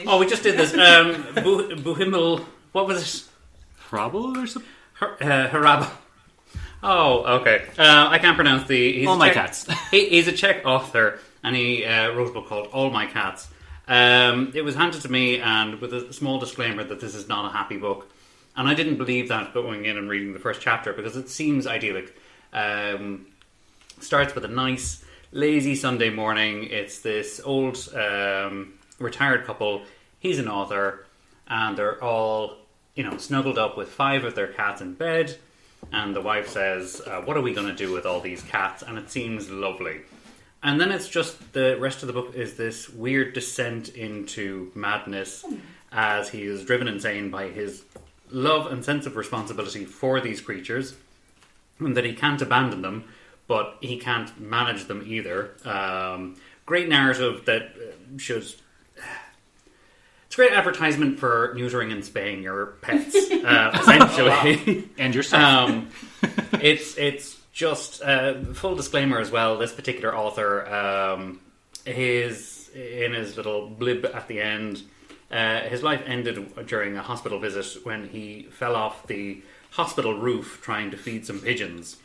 Oh, we just did this. Buhimmel. What was it? Hrabal or something? Harab. Oh, okay. I can't pronounce the... All My Cats. He's a Czech author, and he wrote a book called All My Cats. It was handed to me, and with a small disclaimer that this is not a happy book. And I didn't believe that going in and reading the first chapter, because it seems idyllic. Starts with a nice, lazy Sunday morning. It's this old retired couple. He's an author, and they're all, snuggled up with 5 of their cats in bed. And the wife says, what are we going to do with all these cats? And it seems lovely. And then it's just the rest of the book is this weird descent into madness as he is driven insane by his love and sense of responsibility for these creatures, and that he can't abandon them, but he can't manage them either. Great narrative that should... It's a great advertisement for neutering and spaying your pets, essentially. And yourself. It's just full disclaimer as well. This particular author, in his little blib at the end, his life ended during a hospital visit when he fell off the hospital roof trying to feed some pigeons.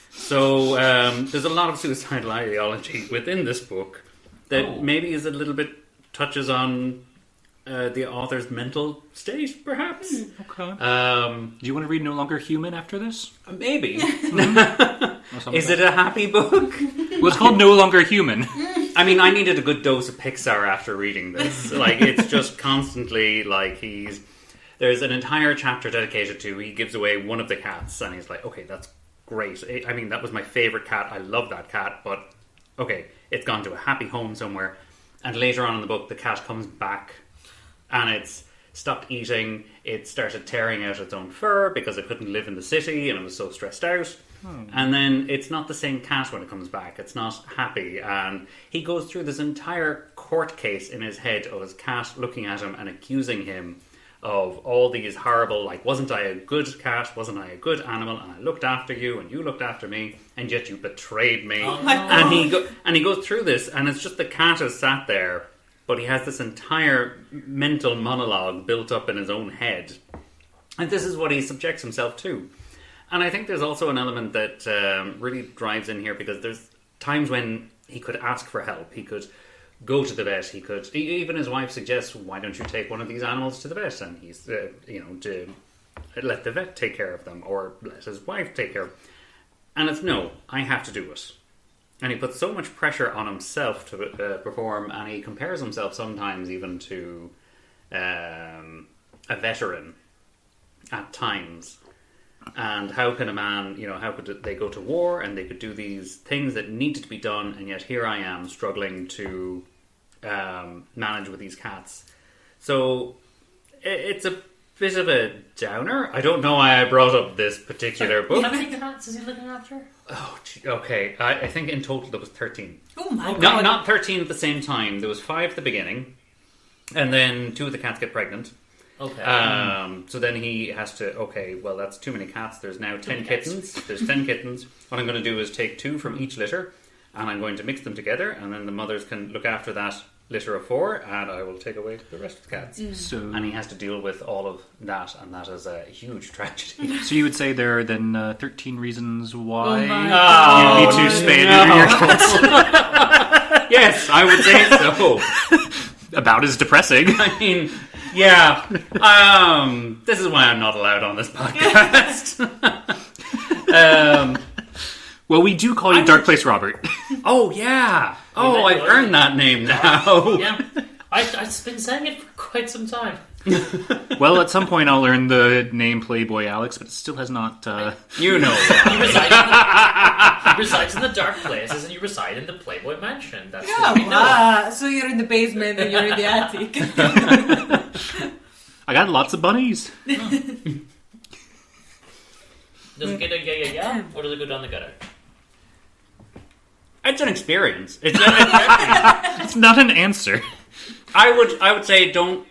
So there's a lot of suicidal ideology within this book that maybe is a little bit touches on the author's mental state, perhaps. Okay. Do you want to read No Longer Human after this? Maybe. Is it a happy book? Well, it's called No Longer Human. I mean, I needed a good dose of Pixar after reading this. It's just constantly there's an entire chapter dedicated to he gives away one of the cats, and he's like, okay, that's great. I mean, that was my favourite cat. I love that cat, but okay, it's gone to a happy home somewhere. And later on in the book, the cat comes back, and it's stopped eating. It started tearing out its own fur because it couldn't live in the city, and it was so stressed out. And then it's not the same cat when it comes back. It's not happy. And he goes through this entire court case in his head of his cat looking at him and accusing him of all these horrible, wasn't I a good cat? Wasn't I a good animal? And I looked after you, and you looked after me, and yet you betrayed me. Oh, and he goes through this, and it's just the cat is sat there, but he has this entire mental monologue built up in his own head. And this is what he subjects himself to. And I think there's also an element that really drives in here, because there's times when he could ask for help. He could go to the vet. He could... Even his wife suggests, why don't you take one of these animals to the vet? And he's, to let the vet take care of them, or let his wife take care of them. And it's, no, I have to do it. And he puts so much pressure on himself to perform, and he compares himself sometimes even to a veteran at times. And how can a man, how could they go to war and they could do these things that needed to be done, and yet here I am struggling to manage with these cats. So it's a bit of a downer. I don't know why I brought up this particular book. How many cats is he looking after? Oh, okay. I think in total there was 13. Oh my god. Not 13 at the same time. There was 5 at the beginning, and then 2 of the cats get pregnant. Okay. So then he has to, well, that's too many cats. There's now 10 kittens. There's 10 kittens. What I'm going to do is take 2 from each litter, and I'm going to mix them together, and then the mothers can look after that litter of 4, and I will take away the rest of the cats. And he has to deal with all of that, and that is a huge tragedy. So you would say there are then 13 reasons why you need to spay and neuter your cats. Yes, I would say so. About as depressing. I mean... Yeah, this is why I'm not allowed on this podcast. Well, we do call you Dark Place Robert. Oh, yeah. Oh, I've earned that name now. Yeah, I've been saying it for quite some time. Well, at some point I'll earn the name Playboy Alex, but it still has not... You know. He resides in the dark places, and you reside in the Playboy Mansion. That's what we know. So you're in the basement and you're in the attic. I got lots of bunnies. Does it get a yeah, or does it go down the gutter? It's an experience. It's not an answer. I would say don't...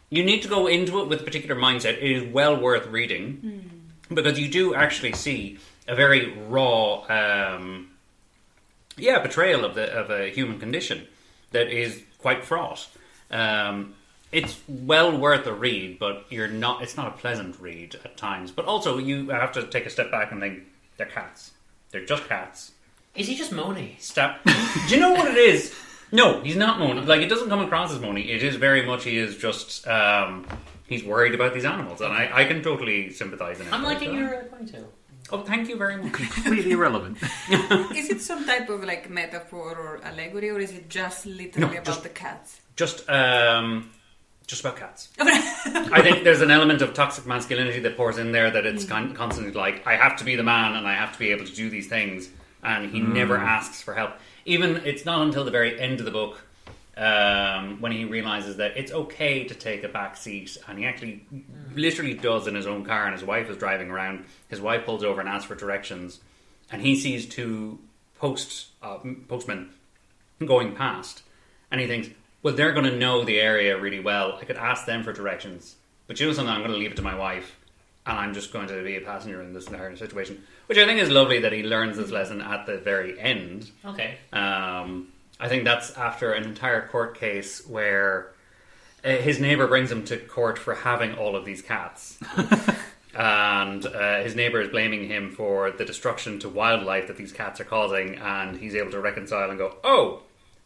You need to go into it with a particular mindset. It is well worth reading, because you do actually see a very raw, betrayal of a human condition. that is quite fraught. It's well worth a read, but it's not a pleasant read at times. But also, you have to take a step back and think, they're cats. They're just cats. Is he just moany? Do you know what it is? No, he's not moany. Like, it doesn't come across as moany. It is very much, he is just, he's worried about these animals. And I can totally sympathise in it. I'm liking your ponytail. Oh, thank you very much. Completely irrelevant. Is it some type of like metaphor or allegory, or is it just literally about the cats? Just about cats. I think there's an element of toxic masculinity that pours in there, that it's constantly like, I have to be the man and I have to be able to do these things, and he never asks for help. Even, it's not until the very end of the book when he realises that it's okay to take a back seat, and he actually literally does in his own car, and his wife is driving around. His wife pulls over and asks for directions, and he sees two postmen going past, and he thinks, well, they're going to know the area really well. I could ask them for directions. But you know something, I'm going to leave it to my wife, and I'm just going to be a passenger in this entire situation. Which I think is lovely that he learns this lesson at the very end. Okay. I think that's after an entire court case where his neighbour brings him to court for having all of these cats. And his neighbour is blaming him for the destruction to wildlife that these cats are causing, and he's able to reconcile and go, oh,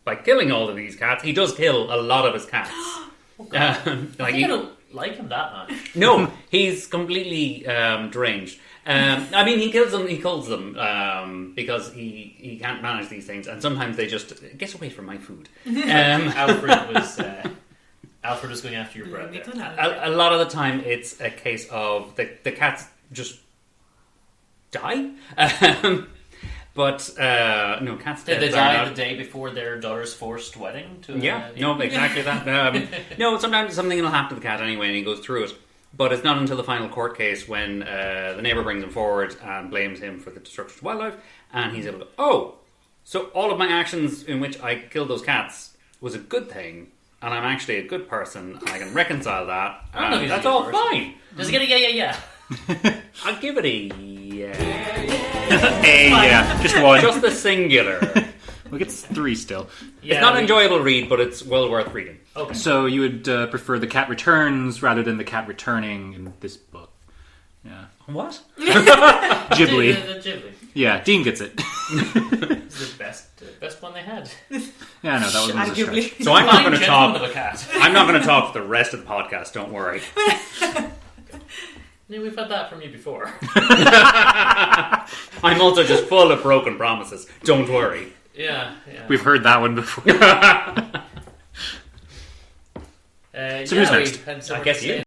by killing all of these cats, he does kill a lot of his cats. I don't like him that much. No, he's completely deranged. I mean, he kills them because he can't manage these things, and sometimes they just get away from my food. Alfred was going after your bread. A lot of the time, it's a case of the cats just die. But no, cats. Did they die the day before their daughter's forced wedding? No, exactly that. No, sometimes something will happen to the cat anyway, and he goes through it. But it's not until the final court case when the neighbour brings him forward and blames him for the destruction of wildlife, and he's able to, oh, so all of my actions in which I killed those cats was a good thing, and I'm actually a good person, and I can reconcile that, and that's all fine. Does it get a yeah? I'll give it a yeah. Just one. Just the singular. Look, it's 3 still. Yeah, it's not an enjoyable read, but it's well worth reading. Okay. So you would prefer The Cat Returns rather than The Cat Returning in this book? Yeah. What? Ghibli. The Ghibli. Yeah, Dean gets it. It's the best one they had. Yeah, no, that was a stretch. So I'm not going to talk. Of a cat. I'm not going to talk for the rest of the podcast. Don't worry. No, we've had that from you before. I'm also just full of broken promises. Don't worry. Yeah. We've heard that one before. So who's next? I guess you.